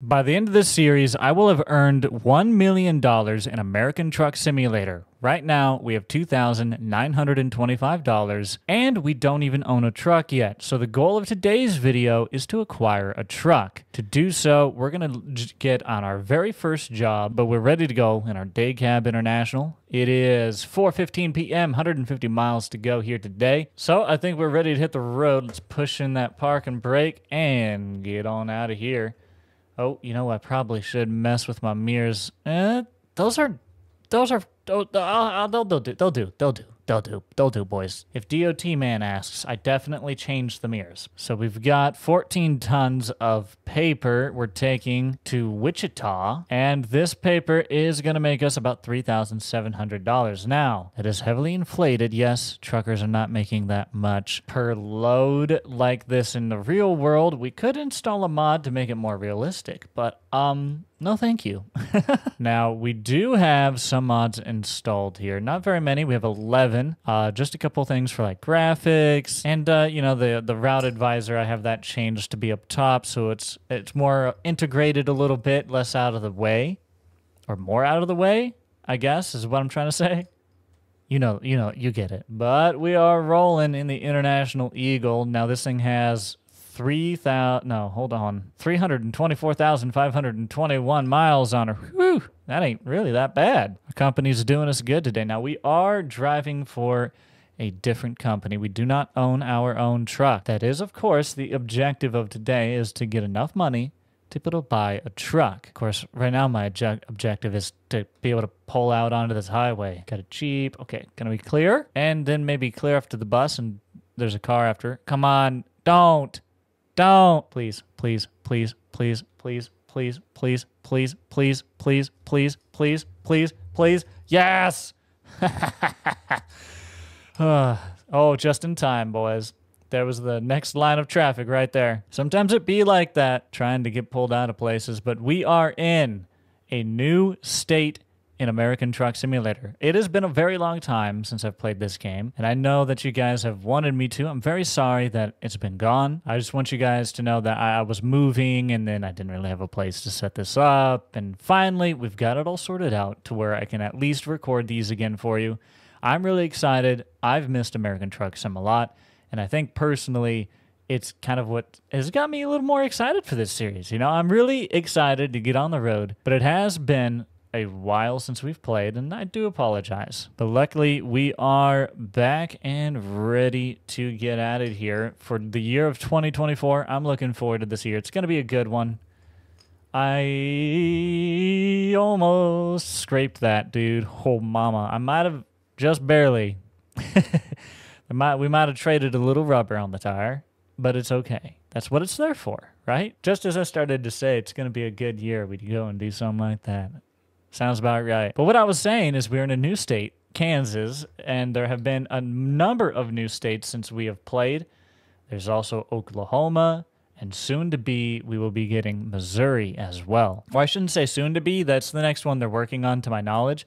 By the end of this series, I will have earned $1 million in American Truck Simulator. Right now, we have $2,925, and we don't even own a truck yet. So the goal of today's video is to acquire a truck. To do so, we're going to get on our very first job, but we're ready to go in our day cab international. It is 4:15 p.m., 150 miles to go here today. So I think we're ready to hit the road. Let's push in that park and brake and get on out of here. Oh, you know, I probably should mess with my mirrors. They'll do, boys. If DOT man asks, I definitely changed the mirrors. So we've got 14 tons of paper we're taking to Wichita, and this paper is going to make us about $3,700. Now, it is heavily inflated. Yes, truckers are not making that much per load like this in the real world. We could install a mod to make it more realistic, but no thank you. Now, we do have some mods installed here. Not very many. We have 11. Just a couple things for like graphics. And, you know, the route advisor, I have that changed to be up top. So it's more integrated a little bit, less out of the way. Or more out of the way, I guess, is what I'm trying to say. You get it. But we are rolling in the International Eagle. Now, this thing has 324,521 miles on her. Whew, that ain't really that bad. The company's doing us good today. Now, we are driving for a different company. We do not own our own truck. That is, of course, the objective of today is to get enough money to be able to buy a truck. Of course, right now my objective is to be able to pull out onto this highway. Got a Jeep. Okay, gonna be clear? And then maybe clear after the bus and there's a car after. Come on, don't. Please, please, please, please, please, please, please, please, please, please, please, please, please, please. Yes! Oh, just in time, boys. There was the next line of traffic right there. Sometimes it be like that, trying to get pulled out of places, but we are in a new state in American Truck Simulator. It has been a very long time since I've played this game, and I know that you guys have wanted me to. I'm very sorry that it's been gone. I just want you guys to know that I was moving, and then I didn't really have a place to set this up, and finally, we've got it all sorted out to where I can at least record these again for you. I'm really excited. I've missed American Truck Sim a lot, and I think personally, it's kind of what has got me a little more excited for this series. You know, I'm really excited to get on the road, but it has been a while since we've played, and I do apologize. But luckily, we are back and ready to get at it here for the year of 2024. I'm looking forward to this year. It's going to be a good one. I almost scraped that, dude. Oh, mama. I might have just barely. We might have traded a little rubber on the tire, but it's okay. That's what it's there for, right? Just as I started to say, it's going to be a good year. We'd go and do something like that. Sounds about right. But what I was saying is we're in a new state, Kansas, and there have been a number of new states since we have played. There's also Oklahoma, and soon to be, we will be getting Missouri as well. Or I shouldn't say soon to be, that's the next one they're working on to my knowledge.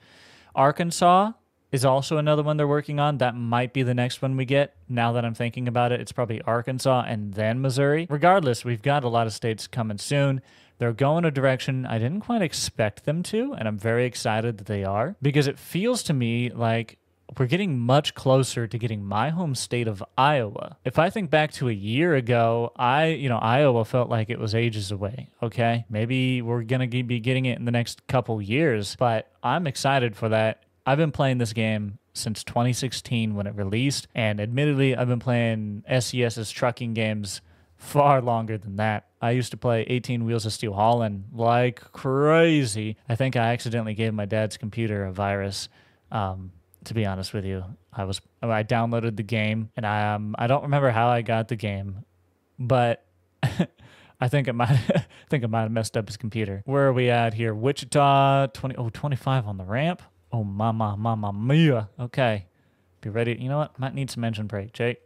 Arkansas is also another one they're working on. That might be the next one we get. Now that I'm thinking about it, it's probably Arkansas and then Missouri. Regardless, we've got a lot of states coming soon. They're going a direction I didn't quite expect them to, and I'm very excited that they are, because it feels to me like we're getting much closer to getting my home state of Iowa. If I think back to a year ago, Iowa felt like it was ages away, okay? Maybe we're going to be getting it in the next couple years, but I'm excited for that. I've been playing this game since 2016 when it released, and admittedly, I've been playing SES's trucking games far longer than that. I used to play 18 Wheels of Steel Holland like crazy. I think I accidentally gave my dad's computer a virus. To be honest with you, I downloaded the game, and I don't remember how I got the game, but I think I might have messed up his computer. Where are we at here? Wichita, 25 on the ramp. Oh, mama mia. Okay, be ready. You know what? Might need some engine brake, Jake.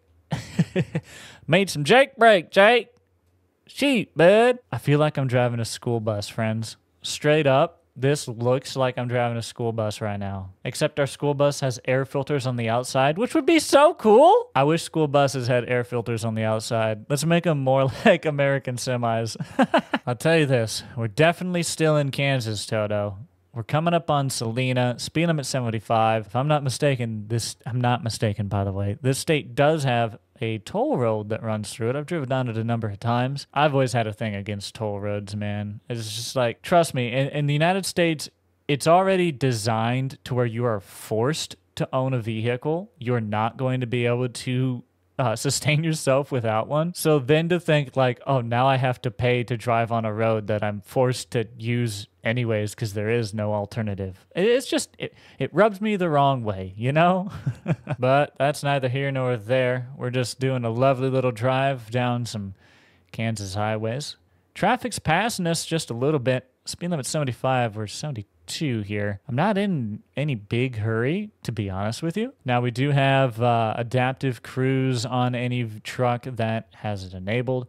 Made some Jake brake, Jake. Sheet, bud. I feel like I'm driving a school bus, friends. Straight up, This looks like I'm driving a school bus right now. Except our school bus has air filters on the outside, which would be so cool. I wish school buses had air filters on the outside. Let's make them more like American semis. I'll tell you this. We're definitely still in Kansas, Toto. We're coming up on Salina, speed limit 75. If I'm not mistaken, I'm not mistaken, by the way. This state does have a toll road that runs through it. I've driven down it a number of times. I've always had a thing against toll roads, man. It's just like, trust me, in the United States, it's already designed to where you are forced to own a vehicle. You're not going to be able to sustain yourself without one. So then to think like, oh, now I have to pay to drive on a road that I'm forced to use anyways because there is no alternative. It's just, it rubs me the wrong way, you know? But that's neither here nor there. We're just doing a lovely little drive down some Kansas highways. Traffic's passing us just a little bit. Speed limit 75, we're 72 here. I'm not in any big hurry, to be honest with you. Now, we do have adaptive cruise on any truck that has it enabled,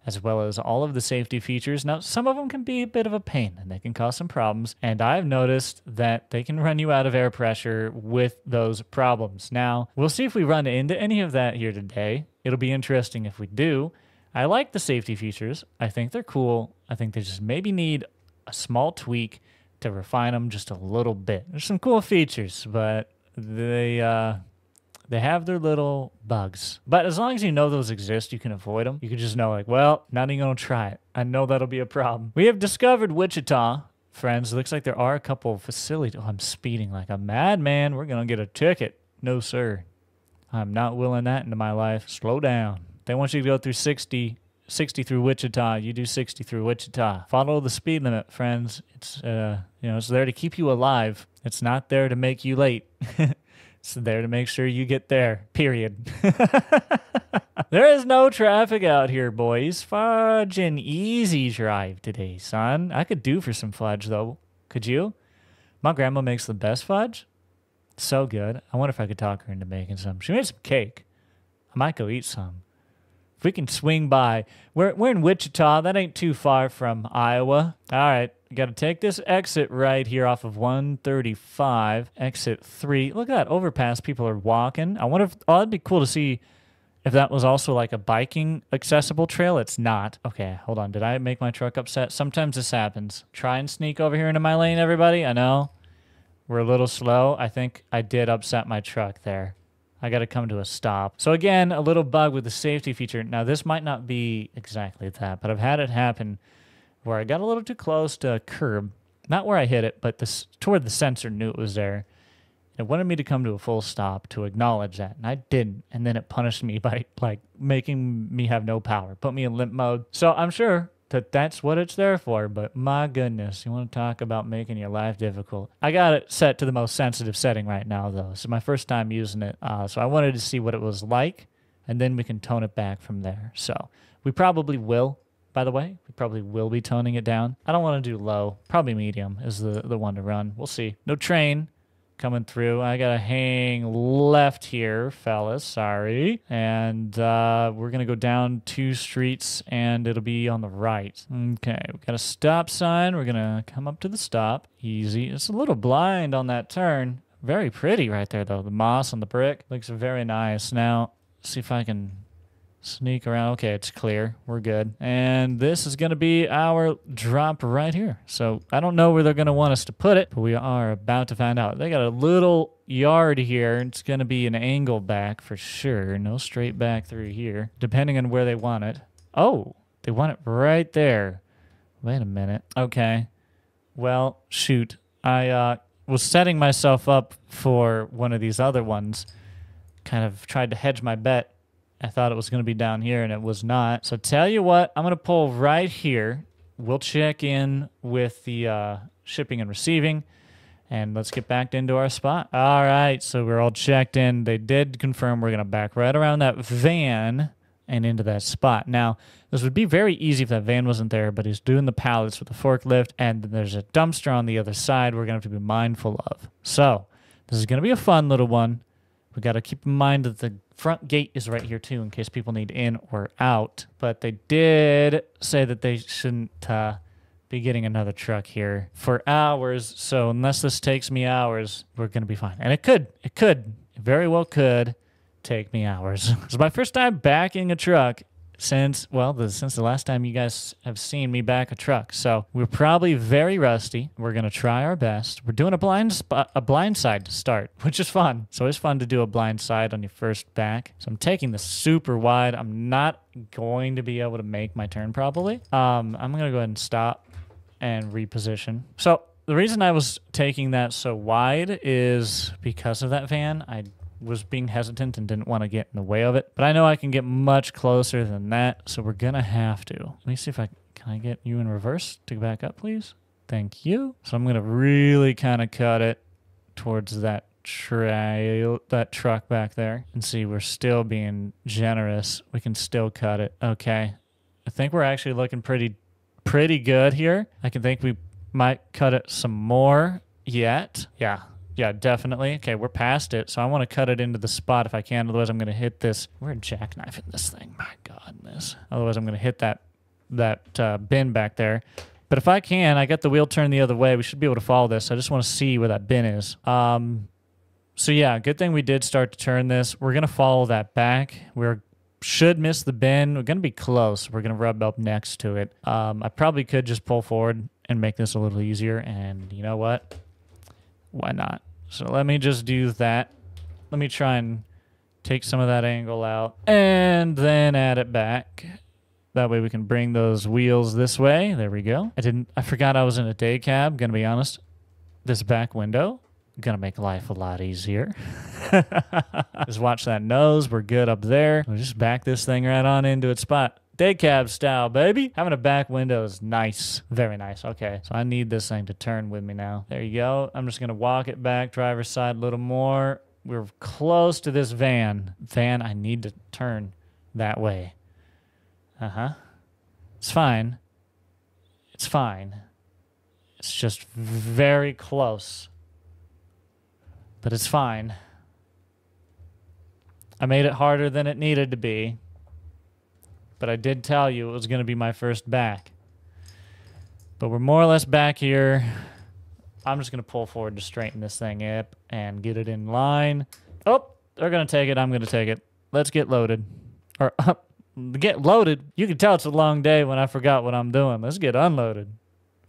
as well as all of the safety features. Now, some of them can be a bit of a pain, and they can cause some problems, and I've noticed that they can run you out of air pressure with those problems. Now, we'll see if we run into any of that here today. It'll be interesting if we do. I like the safety features. I think they're cool. I think they just maybe need a small tweak to refine them just a little bit. There's some cool features, but they have their little bugs. But as long as you know those exist, you can avoid them. You can just know like, well, not even gonna try it. I know that'll be a problem. We have discovered Wichita, friends. It looks like there are a couple of facilities. Oh, I'm speeding like a madman. We're gonna get a ticket. No, sir. I'm not willing that into my life. Slow down. They want you to go through 60 through Wichita. You do 60 through Wichita. Follow the speed limit, friends. It's it's there to keep you alive. It's not there to make you late. It's there to make sure you get there. Period. There is no traffic out here, boys. Fudge and easy drive today, son. I could do for some fudge though. Could you? My grandma makes the best fudge. So good. I wonder if I could talk her into making some. She made some cake. I might go eat some. If we can swing by. We're in Wichita. That ain't too far from Iowa. All right. Got to take this exit right here off of 135. Exit 3. Look at that overpass. People are walking. I wonder if... Oh, that'd be cool to see if that was also like a biking accessible trail. It's not. Okay, hold on. Did I make my truck upset? Sometimes this happens. Try and sneak over here into my lane, everybody. I know. We're a little slow. I think I did upset my truck there. I got to come to a stop. So again, a little bug with the safety feature. Now, this might not be exactly that, but I've had it happen where I got a little too close to a curb. Not where I hit it, but toward the sensor knew it was there. It wanted me to come to a full stop to acknowledge that, and I didn't. And then it punished me by like making me have no power, put me in limp mode. So I'm sure that that's what it's there for, but my goodness, you want to talk about making your life difficult. I got it set to the most sensitive setting right now, though. This is my first time using it, so I wanted to see what it was like, and then we can tone it back from there. So we probably will, by the way. We probably will be toning it down. I don't want to do low. Probably medium is the one to run. We'll see. No train coming through. I got to hang left here, fellas. Sorry. And we're going to go down 2 streets, and it'll be on the right. Okay. We got a stop sign. We're going to come up to the stop. Easy. It's a little blind on that turn. Very pretty right there, though. The moss on the brick looks very nice. Now, see if I can sneak around. Okay, it's clear. We're good. And this is going to be our drop right here. So I don't know where they're going to want us to put it, but we are about to find out. They got a little yard here. It's going to be an angle back for sure. No straight back through here, depending on where they want it. Oh, they want it right there. Wait a minute. Okay. Well, shoot. I was setting myself up for one of these other ones. Kind of tried to hedge my bet. I thought it was going to be down here, and it was not. So tell you what, I'm going to pull right here. We'll check in with the shipping and receiving, and let's get back into our spot. All right, so we're all checked in. They did confirm we're going to back right around that van and into that spot. Now, this would be very easy if that van wasn't there, but he's doing the pallets with the forklift, and there's a dumpster on the other side we're going to have to be mindful of. So this is going to be a fun little one. We got to keep in mind that the front gate is right here too in case people need in or out. But they did say that they shouldn't be getting another truck here for hours. So unless this takes me hours, we're going to be fine. And it very well could take me hours. It's my first time backing a truck since the last time you guys have seen me back a truck. So we're probably very rusty. We're going to try our best. We're doing a blind side to start, which is fun. It's always fun to do a blind side on your first back. So I'm taking this super wide. I'm not going to be able to make my turn probably. I'm going to go ahead and stop and reposition. So the reason I was taking that so wide is because of that van. I was being hesitant and didn't want to get in the way of it. But I know I can get much closer than that, so we're going to have to. Let me see if can I get you in reverse to back up, please? Thank you. So I'm going to really kind of cut it towards that truck back there. And see, we're still being generous. We can still cut it. Okay. I think we're actually looking pretty good here. I can think we might cut it some more yet. Yeah, definitely. Okay, we're past it, so I want to cut it into the spot if I can. Otherwise, I'm going to hit this. We're jackknifing this thing. My goodness. Otherwise, I'm going to hit that bin back there. But if I can, I got the wheel turned the other way. We should be able to follow this. I just want to see where that bin is. So yeah, good thing we did start to turn this. We're going to follow that back. We should miss the bin. We're going to be close. We're going to rub up next to it. I probably could just pull forward and make this a little easier. And you know what? Why not? So let me just do that. Let me try and take some of that angle out and then add it back. That way we can bring those wheels this way. There we go. I forgot I was in a day cab, gonna be honest. This back window, gonna make life a lot easier. Just watch that nose. We're good up there. We'll just back this thing right on into its spot. Day cab style, baby. Having a back window is nice. Very nice. Okay, so I need this thing to turn with me now. There you go. I'm just going to walk it back, driver's side a little more. We're close to this van. I need to turn that way. It's fine. It's fine. It's just very close. But it's fine. I made it harder than it needed to be. But I did tell you it was going to be my first back. But we're more or less back here. I'm just going to pull forward to straighten this thing up and get it in line. Oh, they're going to take it. I'm going to take it. Let's get loaded. Or get loaded. You can tell it's a long day when I forgot what I'm doing. Let's get unloaded.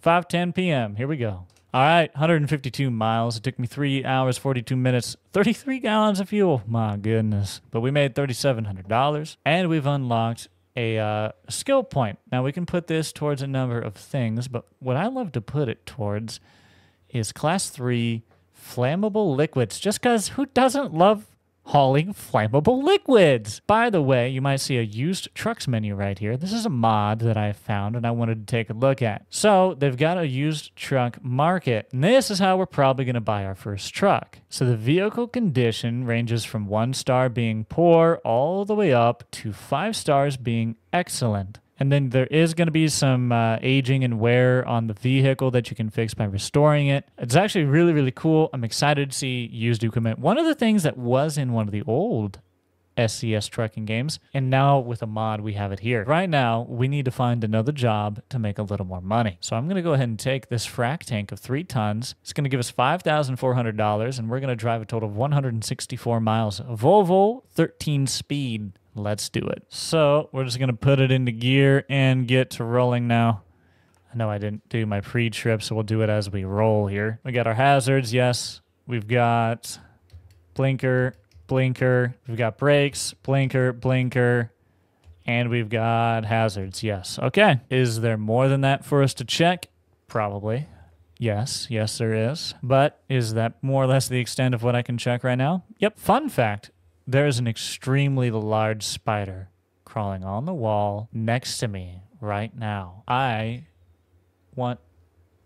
5:10 p.m. Here we go. All right, 152 miles. It took me 3 hours, 42 minutes, 33 gallons of fuel. My goodness. But we made $3,700, and we've unlocked a skill point. Now, we can put this towards a number of things, but what I love to put it towards is Class 3 flammable liquids, just because who doesn't love hauling flammable liquids? By the way, you might see a used trucks menu right here. This is a mod that I found and I wanted to take a look at. So they've got a used truck market, and this is how we're probably going to buy our first truck. So the vehicle condition ranges from 1 star being poor all the way up to 5 stars being excellent. And then there is going to be some aging and wear on the vehicle that you can fix by restoring it. It's actually really, really cool. I'm excited to see used equipment. One of the things that was in one of the old SCS trucking games, and now with a mod, we have it here. Right now, we need to find another job to make a little more money. So I'm going to go ahead and take this frac tank of 3 tons. It's going to give us $5,400, and we're going to drive a total of 164 miles. A Volvo 13 speed. Let's do it. So we're just going to put it into gear and get to rolling now. I know I didn't do my pre-trip, so we'll do it as we roll here. We got our hazards, yes. We've got blinker, blinker. We've got brakes, blinker, blinker. And we've got hazards, yes. Okay. Is there more than that for us to check? Probably. Yes, there is. But is that more or less the extent of what I can check right now? Yep. Fun fact. There is an extremely large spider crawling on the wall next to me right now. I want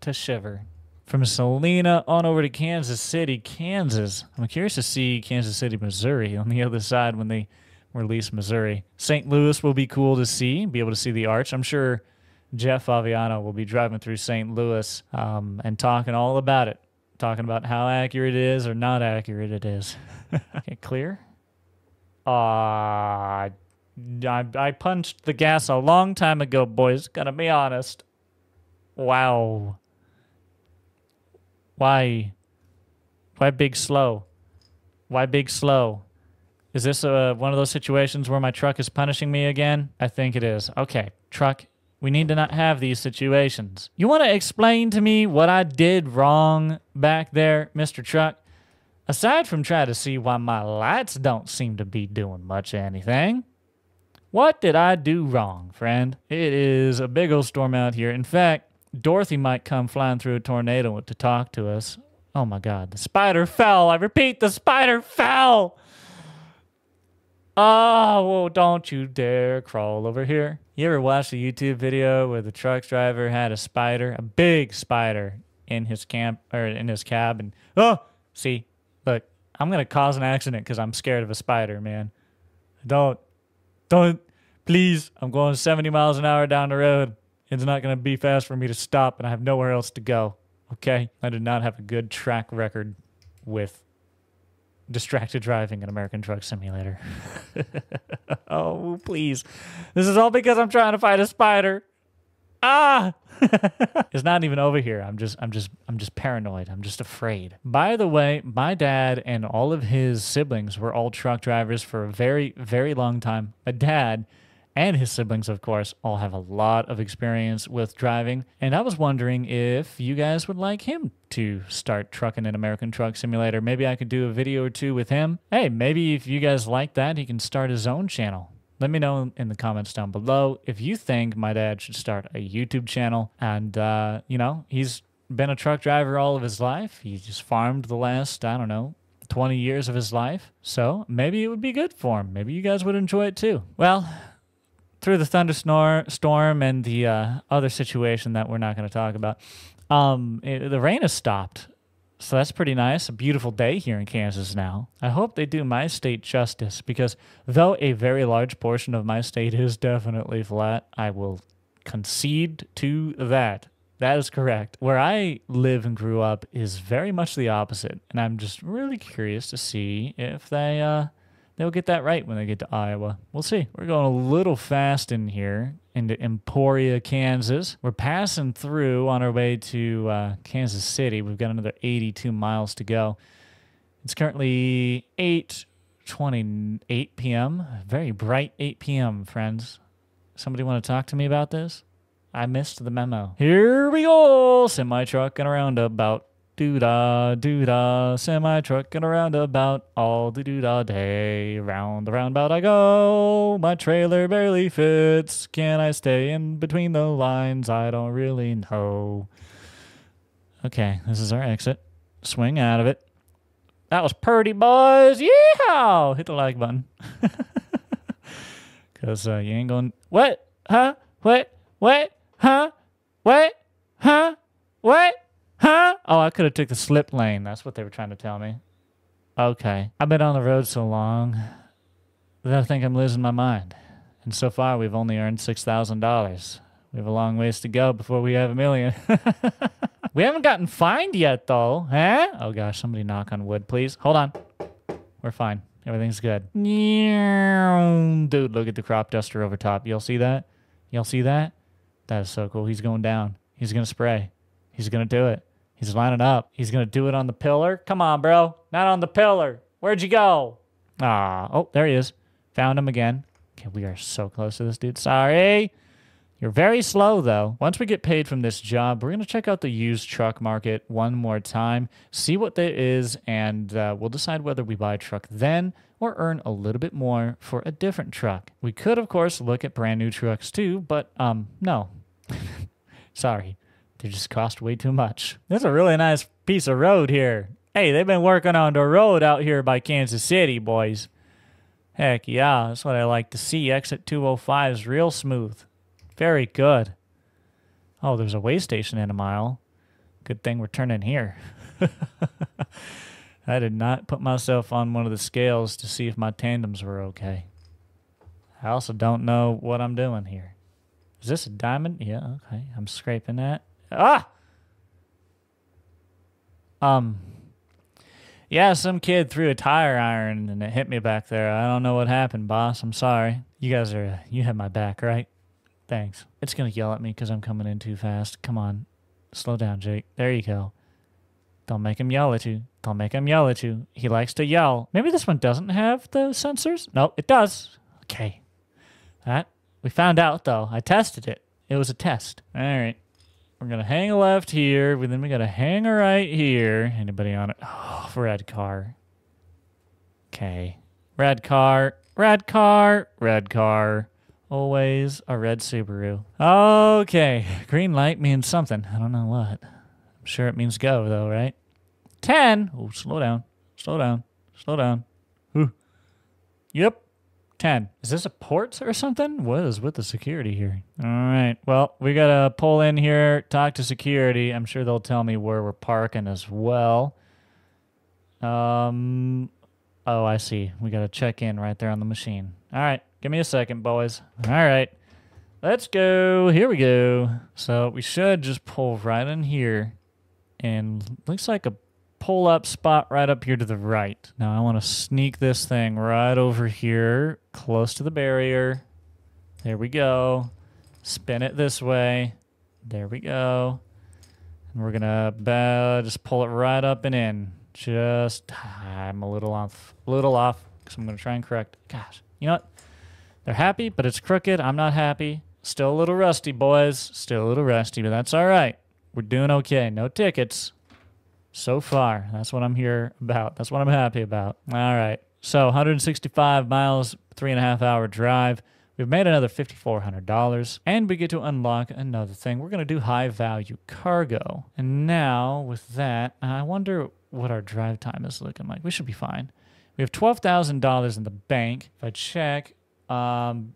to shiver. From Salina on over to Kansas City, Kansas. I'm curious to see Kansas City, Missouri on the other side when they release Missouri. St. Louis will be cool to see, be able to see the arch. I'm sure Jeff Faviano will be driving through St. Louis and talking all about it. Talking about how accurate it is or not accurate it is. Okay, clear? I punched the gas a long time ago, boys. Gotta be honest. Wow. Why? Why big slow? Why big slow? Is this one of those situations where my truck is punishing me again? I think it is. Okay, truck, we need to not have these situations. You want to explain to me what I did wrong back there, Mr. Truck? Aside from trying to see why my lights don't seem to be doing much of anything. What did I do wrong, friend? It is a big old storm out here. In fact, Dorothy might come flying through a tornado to talk to us. Oh my God, the spider fell. I repeat, the spider fell. Oh, well, don't you dare crawl over here. You ever watched a YouTube video where the truck driver had a spider, a big spider, in his camp or in his cab? And oh, see, look, I'm gonna cause an accident because I'm scared of a spider, man. Don't, please. I'm going 70 miles an hour down the road. It's not gonna be fast for me to stop, and I have nowhere else to go. Okay, I did not have a good track record with distracted driving in American Truck Simulator. Oh, please. This is all because I'm trying to fight a spider. Ah! It's not even over here. I'm just paranoid. I'm just afraid. By the way, my dad and all of his siblings were all truck drivers for a very, very long time. My dad and his siblings, of course, all have a lot of experience with driving. And I was wondering if you guys would like him to start trucking in American Truck Simulator. Maybe I could do a video or two with him. Hey, maybe if you guys like that, he can start his own channel. Let me know in the comments down below if you think my dad should start a YouTube channel. And, you know, he's been a truck driver all of his life. He just farmed the last, I don't know, 20 years of his life. So maybe it would be good for him. Maybe you guys would enjoy it too. Well, through the thunderstorm and the other situation that we're not going to talk about, the rain has stopped. So that's pretty nice. A beautiful day here in Kansas now. I hope they do my state justice because though a very large portion of my state is definitely flat, I will concede to that. That is correct. Where I live and grew up is very much the opposite. And I'm just really curious to see if they'll get that right when they get to Iowa. We'll see. We're going a little fast in here into Emporia, Kansas. We're passing through on our way to Kansas City. We've got another 82 miles to go. It's currently 8:28 p.m. Very bright 8 p.m., friends. Somebody want to talk to me about this? I missed the memo. Here we go. Semi-truck and a roundabout. Doo-dah, doo-dah, semi-truck and a roundabout, all the doo-dah day, round the roundabout I go, my trailer barely fits, can I stay in between the lines, I don't really know. Okay, this is our exit, swing out of it. That was pretty, boys, yeehaw, hit the like button. Because you ain't going, what, huh, what, huh, what, huh, what? Huh? Oh, I could have took the slip lane. That's what they were trying to tell me. Okay. I've been on the road so long that I think I'm losing my mind. And so far, we've only earned $6,000. We have a long ways to go before we have $1 million. We haven't gotten fined yet, though. Huh? Oh, gosh. Somebody knock on wood, please. Hold on. We're fine. Everything's good. Dude, look at the crop duster over top. Y'all see that? Y'all see that? That is so cool. He's going down. He's going to spray. He's going to do it. He's lining up. He's going to do it on the pillar. Come on, bro. Not on the pillar. Where'd you go? Ah, oh, there he is. Found him again. Okay, we are so close to this dude. Sorry. You're very slow, though. Once we get paid from this job, we're going to check out the used truck market one more time, see what there is, and we'll decide whether we buy a truck then or earn a little bit more for a different truck. We could, of course, look at brand new trucks, too, but, no. Sorry. They just cost way too much. This is a really nice piece of road here. Hey, they've been working on the road out here by Kansas City, boys. Heck yeah, that's what I like to see. Exit 205 is real smooth. Very good. Oh, there's a way station in a mile. Good thing we're turning here. I did not put myself on one of the scales to see if my tandems were okay. I also don't know what I'm doing here. Is this a diamond? Yeah, okay. I'm scraping that. Ah! Yeah, some kid threw a tire iron and it hit me back there. I don't know what happened, boss. I'm sorry. You guys you have my back, right? Thanks. It's gonna yell at me because I'm coming in too fast. Come on. Slow down, Jake. There you go. Don't make him yell at you. Don't make him yell at you. He likes to yell. Maybe this one doesn't have the sensors? No, it does. Okay. That we found out, though. I tested it. It was a test. All right. We're going to hang a left here. Then we got to hang a right here. Anybody on it? Oh, red car. Okay. Red car. Red car. Red car. Always a red Subaru. Okay. Green light means something. I don't know what. I'm sure it means go, though, right? 10. Oh, slow down. Slow down. Slow down. Ooh. Yep. 10. Is this a port or something? What is with the security here? All right. Well, we got to pull in here, talk to security. I'm sure they'll tell me where we're parking as well. Oh, I see. We got to check in right there on the machine. All right. Give me a second, boys. All right. Let's go. Here we go. So we should just pull right in here. And looks like a pull-up spot right up here to the right. Now I want to sneak this thing right over here, close to the barrier. There we go. Spin it this way. There we go. And we're going to just pull it right up and in. I'm a little off, because I'm going to try and correct. Gosh, you know what? They're happy, but it's crooked. I'm not happy. Still a little rusty, boys. Still a little rusty, but that's all right. We're doing okay. No tickets. So far. That's what I'm here about. That's what I'm happy about. All right. So 165 miles, 3.5-hour drive. We've made another $5,400. And we get to unlock another thing. We're going to do high-value cargo. And now, with that, I wonder what our drive time is looking like. We should be fine. We have $12,000 in the bank. If I check,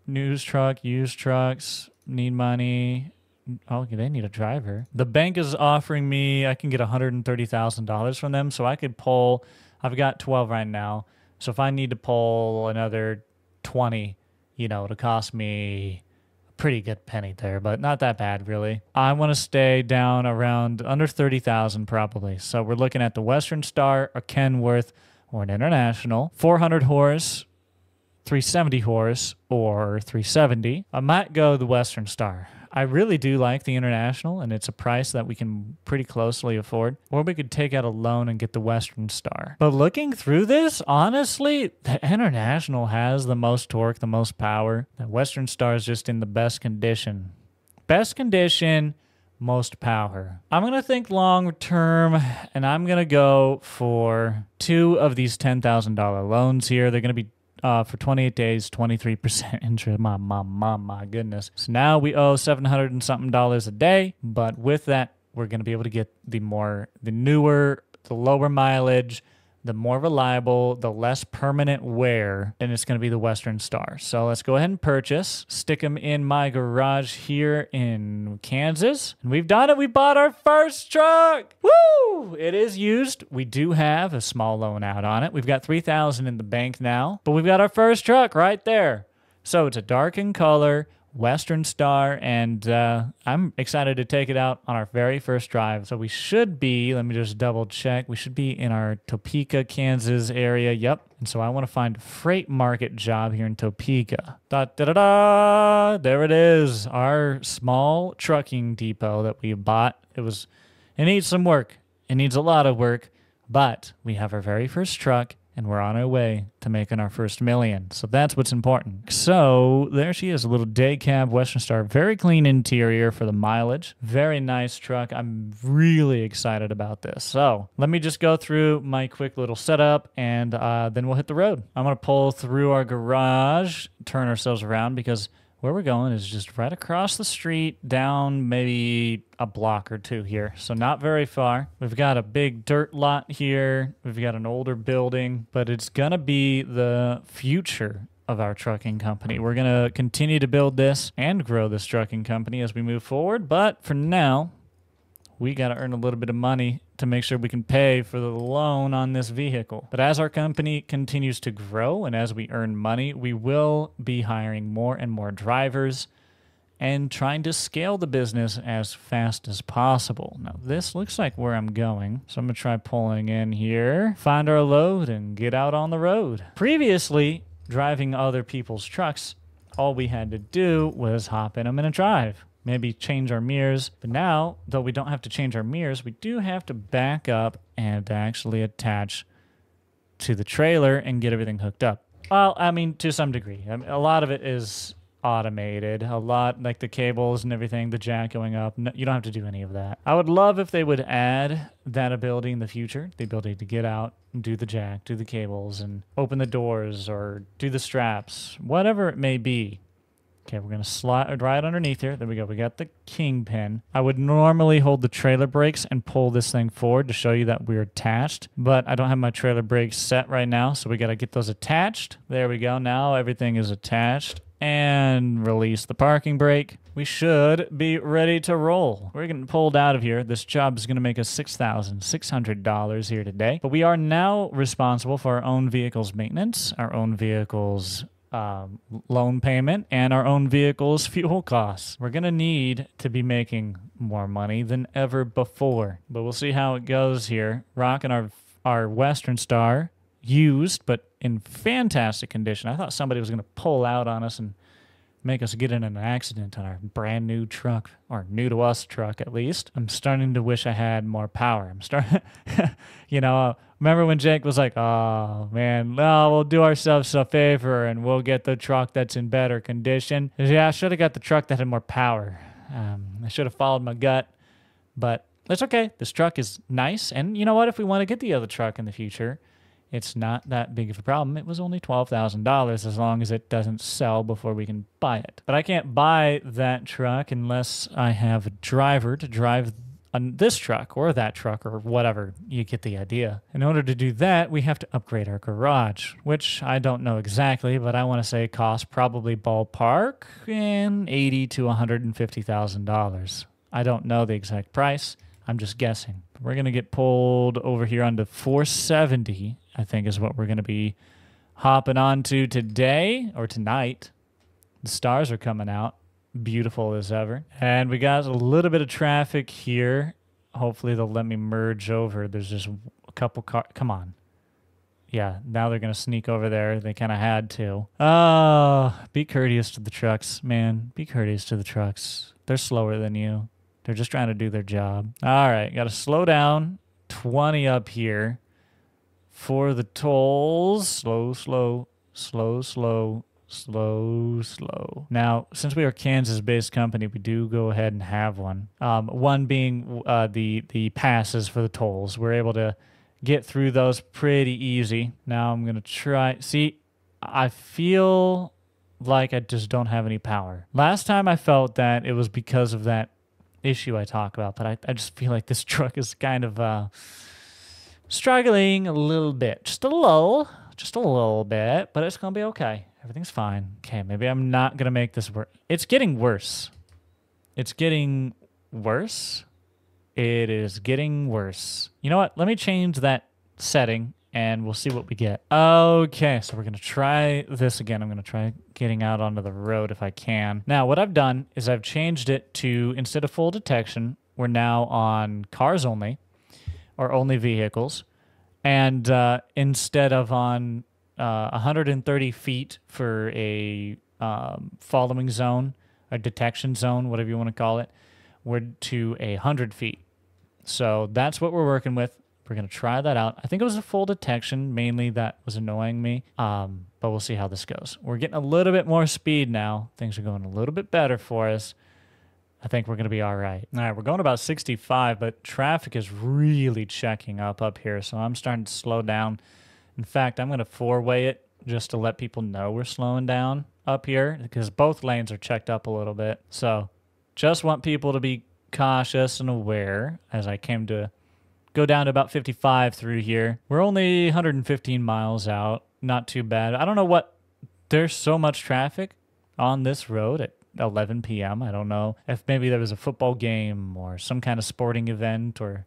news truck, used trucks, need money. Oh, they need a driver. The bank is offering me, I can get $130,000 from them, so I could pull, I've got 12 right now, so if I need to pull another 20, you know, it'll cost me a pretty good penny there, but not that bad, really. I want to stay down around under 30,000 probably, so we're looking at the Western Star, a Kenworth, or an International, 400 horse, 370 horse, or 370. I might go the Western Star. I really do like the International, and it's a price that we can pretty closely afford. Or we could take out a loan and get the Western Star. But looking through this, honestly, the International has the most torque, the most power. The Western Star is just in the best condition. Best condition, most power. I'm going to think long term, and I'm going to go for 2 of these $10,000 loans here. They're going to be for 28 days, 23% interest. My goodness. So now we owe $700 and something a day. But with that, we're going to be able to get the newer, the lower mileage, the more reliable, the less permanent wear, and it's going to be the Western Star. So let's go ahead and purchase, stick them in my garage here in Kansas. And we've done it. We bought our first truck. Woo! It is used. We do have a small loan out on it. We've got $3,000 in the bank now, but we've got our first truck right there. So it's a dark in color, Western Star, and I'm excited to take it out on our very first drive. So we should be, let me just double check, we should be in our Topeka, Kansas area. Yep. And so I want to find a freight market job here in Topeka. Da-da-da-da! There it is, our small trucking depot that we bought. It needs some work. It needs a lot of work, but we have our very first truck. And we're on our way to making our first million. So that's what's important. So there she is, a little day cab Western Star. Very clean interior for the mileage. Very nice truck. I'm really excited about this. So let me just go through my quick little setup, and then we'll hit the road. I'm going to pull through our garage, turn ourselves around, because where we're going is just right across the street, down maybe a block or 2 here. So not very far. We've got a big dirt lot here. We've got an older building, but it's going to be the future of our trucking company. We're going to continue to build this and grow this trucking company as we move forward. But for now, we got to earn a little bit of money to make sure we can pay for the loan on this vehicle. But as our company continues to grow and as we earn money, we will be hiring more and more drivers and trying to scale the business as fast as possible. Now, this looks like where I'm going. So I'm going to try pulling in here, find our load, and get out on the road. Previously, driving other people's trucks, all we had to do was hop in them and drive. maybe change our mirrors. But now, though we don't have to change our mirrors, we do have to back up and actually attach to the trailer and get everything hooked up. Well, I mean, to some degree. I mean, a lot of it is automated. A lot, like the cables and everything, the jack going up. No, you don't have to do any of that. I would love if they would add that ability in the future, the ability to get out and do the jack, do the cables, and open the doors or do the straps, whatever it may be. Okay, we're going to slide right underneath here. There we go. We got the kingpin. I would normally hold the trailer brakes and pull this thing forward to show you that we're attached, but I don't have my trailer brakes set right now, so we got to get those attached. There we go. Now everything is attached. And release the parking brake. We should be ready to roll. We're getting pulled out of here. This job is going to make us $6,600 here today. But we are now responsible for our own vehicle's maintenance, our own vehicle's loan payment, and our own vehicle's fuel costs. We're going to need to be making more money than ever before. But we'll see how it goes here. Rocking our Western Star, used, but in fantastic condition. I thought somebody was going to pull out on us and make us get in an accident on our brand new truck, or new to us truck at least. I'm starting to wish I had more power. I'm starting, remember when Jake was like, oh man, no, we'll do ourselves a favor and we'll get the truck that's in better condition. Yeah, I should have got the truck that had more power. I should have followed my gut, but that's okay. This truck is nice. And you know what? If we want to get the other truck in the future, it's not that big of a problem. It was only $12,000 as long as it doesn't sell before we can buy it. But I can't buy that truck unless I have a driver to drive this truck or that truck or whatever. You get the idea. In order to do that, we have to upgrade our garage, which I don't know exactly, but I want to say costs probably ballpark in $80,000 to $150,000. I don't know the exact price. I'm just guessing. We're going to get pulled over here onto 470, I think is what we're going to be hopping onto today or tonight. The stars are coming out. Beautiful as ever. And we got a little bit of traffic here. Hopefully they'll let me merge over. There's just a couple cars. Come on. Yeah, now they're going to sneak over there. They kind of had to. Oh, be courteous to the trucks, man. Be courteous to the trucks. They're slower than you. They're just trying to do their job. All right, got to slow down. 20 up here for the tolls. Slow, slow, slow, slow, slow, slow. Now, since we are a Kansas-based company, we do go ahead and have one. One being the passes for the tolls. We're able to get through those pretty easy. Now I'm going to try. See, I feel like I just don't have any power. Last time I felt that it was because of that issue I talk about, but I just feel like this truck is kind of struggling a little bit. Just a little bit, but it's going to be okay. Everything's fine. Okay, maybe I'm not going to make this work. It's getting worse. It's getting worse. It is getting worse. You know what? Let me change that setting and we'll see what we get. Okay, so we're going to try this again. I'm going to try getting out onto the road if I can. Now, what I've done is I've changed it to, instead of full detection, we're now on cars only, or only vehicles. And instead of on 130 feet for a following zone, a detection zone, whatever you want to call it, we're to 100 feet. So that's what we're working with. We're going to try that out. I think it was a full detection, mainly that was annoying me, but we'll see how this goes. We're getting a little bit more speed now. Things are going a little bit better for us. I think we're going to be all right. All right, we're going about 65, but traffic is really checking up here, so I'm starting to slow down. In fact, I'm going to four-way it just to let people know we're slowing down up here because both lanes are checked up a little bit. So just want people to be cautious and aware as I came to go down to about 55 through here. We're only 115 miles out. Not too bad. I don't know what... There's so much traffic on this road at 11 p.m. I don't know if maybe there was a football game or some kind of sporting event or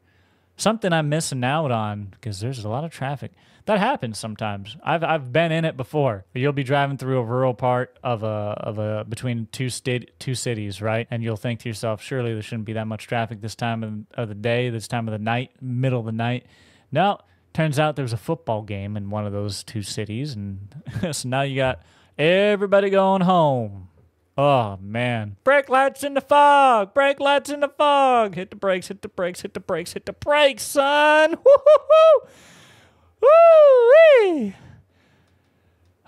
something I'm missing out on because there's a lot of traffic. That happens sometimes. I've been in it before. You'll be driving through a rural part of a between two cities, right? And you'll think to yourself, surely there shouldn't be that much traffic this time of the day, this time of the night, middle of the night. No, turns out there's a football game in one of those two cities, and so now you got everybody going home Oh, man. Brake lights in the fog. Brake lights in the fog. Hit the brakes, hit the brakes, hit the brakes, hit the brakes, son. Woo-hoo-hoo. Woo-wee.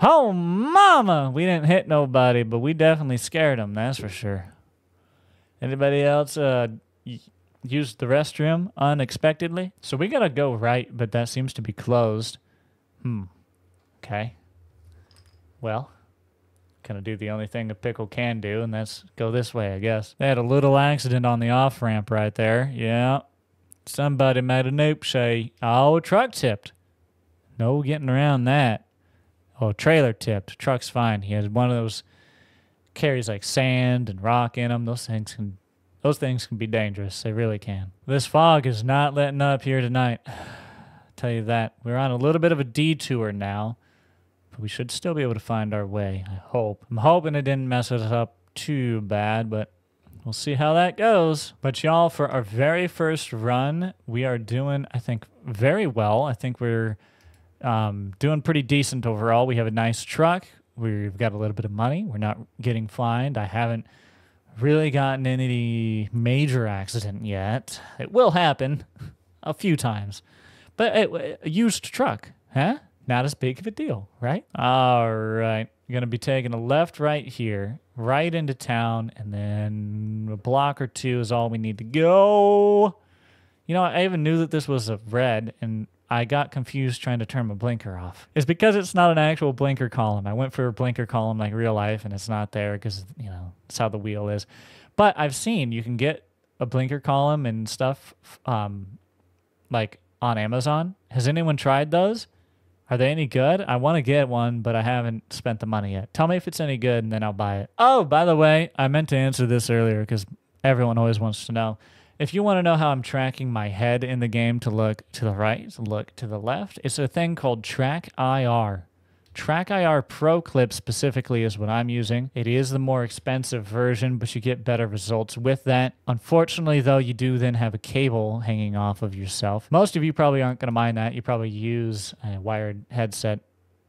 Oh, mama. We didn't hit nobody, but we definitely scared them, that's for sure. Anybody else used the restroom unexpectedly? So we gotta go right, but that seems to be closed. Okay. Well, gonna do the only thing a pickle can do, and that's go this way, I guess. They had a little accident on the off-ramp right there. Yeah. Somebody made a nope say, oh, truck tipped. No getting around that. Oh, trailer tipped. Truck's fine. He has one of those, carries like sand and rock in them. Those things can be dangerous. They really can. This fog is not letting up here tonight. I'll tell you that. We're on a little bit of a detour now, but we should still be able to find our way, I hope. I'm hoping it didn't mess us up too bad, but we'll see how that goes. But y'all, for our very first run, we are doing, I think, very well. I think we're doing pretty decent overall. We have a nice truck. We've got a little bit of money. We're not getting fined. I haven't really gotten in any major accident yet. It will happen a few times. But a used truck, huh? Not as big of a deal, right? All right. You're going to be taking a left right here, right into town, and then a block or two is all we need to go. You know, I even knew that this was a red, and I got confused trying to turn my blinker off. It's because it's not an actual blinker column. I went for a blinker column like real life, and it's not there because, you know, that's how the wheel is. But I've seen you can get a blinker column and stuff like on Amazon. Has anyone tried those? Are they any good? I want to get one, but I haven't spent the money yet. Tell me if it's any good, and then I'll buy it. Oh, by the way, I meant to answer this earlier because everyone always wants to know. If you want to know how I'm tracking my head in the game to look to the right, to look to the left, it's a thing called Track IR. Track IR Pro Clip specifically is what I'm using. It is the more expensive version, but you get better results with that. Unfortunately, though, you do then have a cable hanging off of yourself. Most of you probably aren't going to mind that. You probably use a wired headset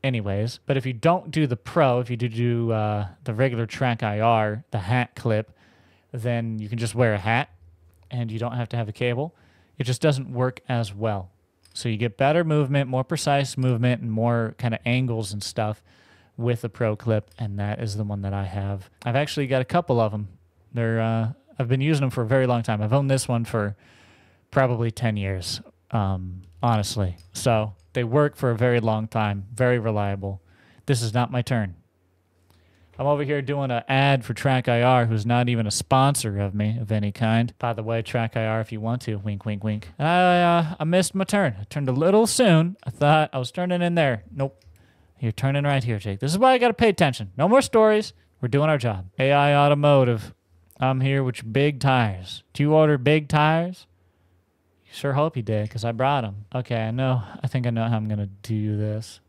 anyways. But if you don't do the Pro, if you do the regular Track IR, the hat clip, then you can just wear a hat and you don't have to have a cable. It just doesn't work as well. So you get better movement, more precise movement, and more kind of angles and stuff with the Pro Clip, and that is the one that I have. I've actually got a couple of them. I've been using them for a very long time. I've owned this one for probably 10 years, honestly. So they work for a very long time, very reliable. This is not my turn. I'm over here doing an ad for Track IR, who's not even a sponsor of me of any kind. By the way, Track IR, if you want to, wink, wink, wink. I missed my turn. I turned a little soon. I thought I was turning in there. Nope. You're turning right here, Jake. This is why I got to pay attention. No more stories. We're doing our job. AI Automotive. I'm here with your big tires. Do you order big tires? You sure hope you did, because I brought them. Okay, I think I know how I'm going to do this.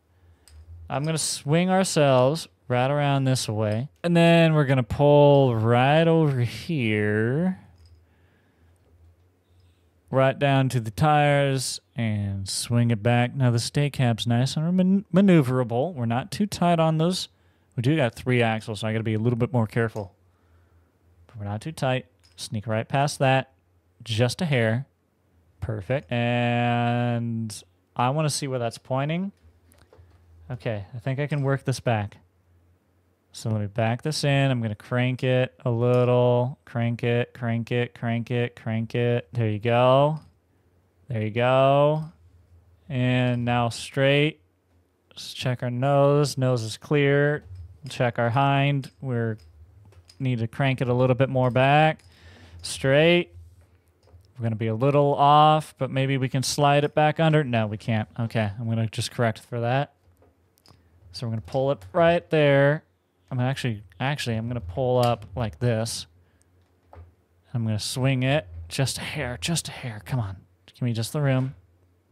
I'm going to swing ourselves right around this way. And then we're going to pull right over here. Right down to the tires and swing it back. Now the stay cab's nice and maneuverable. We're not too tight on those. We do got 3 axles, so I got to be a little bit more careful. But we're not too tight. Sneak right past that. Just a hair. Perfect. And I want to see where that's pointing. Okay, I think I can work this back. So let me back this in. I'm going to crank it a little. Crank it, crank it, crank it, crank it. There you go. There you go. And now straight. Let's check our nose. Nose is clear. Check our hind. We need to crank it a little bit more back. Straight. We're going to be a little off, but maybe we can slide it back under. No, we can't. Okay, I'm going to just correct for that. So we're going to pull it right there. I'm actually, I'm going to pull up like this. I'm going to swing it just a hair, Come on. Give me just the room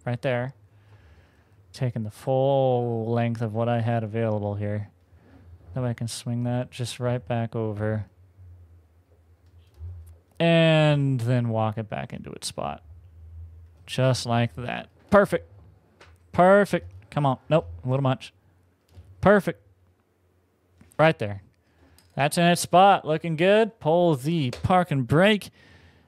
right there. Taking the full length of what I had available here. That way I can swing that just right back over. And then walk it back into its spot. Just like that. Perfect. Perfect. Come on. Nope, a little much. Perfect. Right there. That's in its spot. Looking good. Pull the park and brake.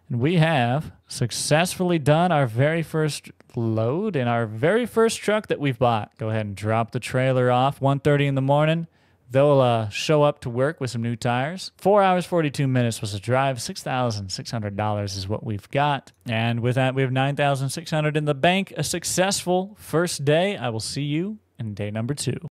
And we have successfully done our very first load in our very first truck that we've bought. Go ahead and drop the trailer off. 1:30 in the morning. They'll show up to work with some new tires. 4 hours, 42 minutes was the drive. $6,600 is what we've got. And with that, we have $9,600 in the bank. A successful first day. I will see you in day number 2.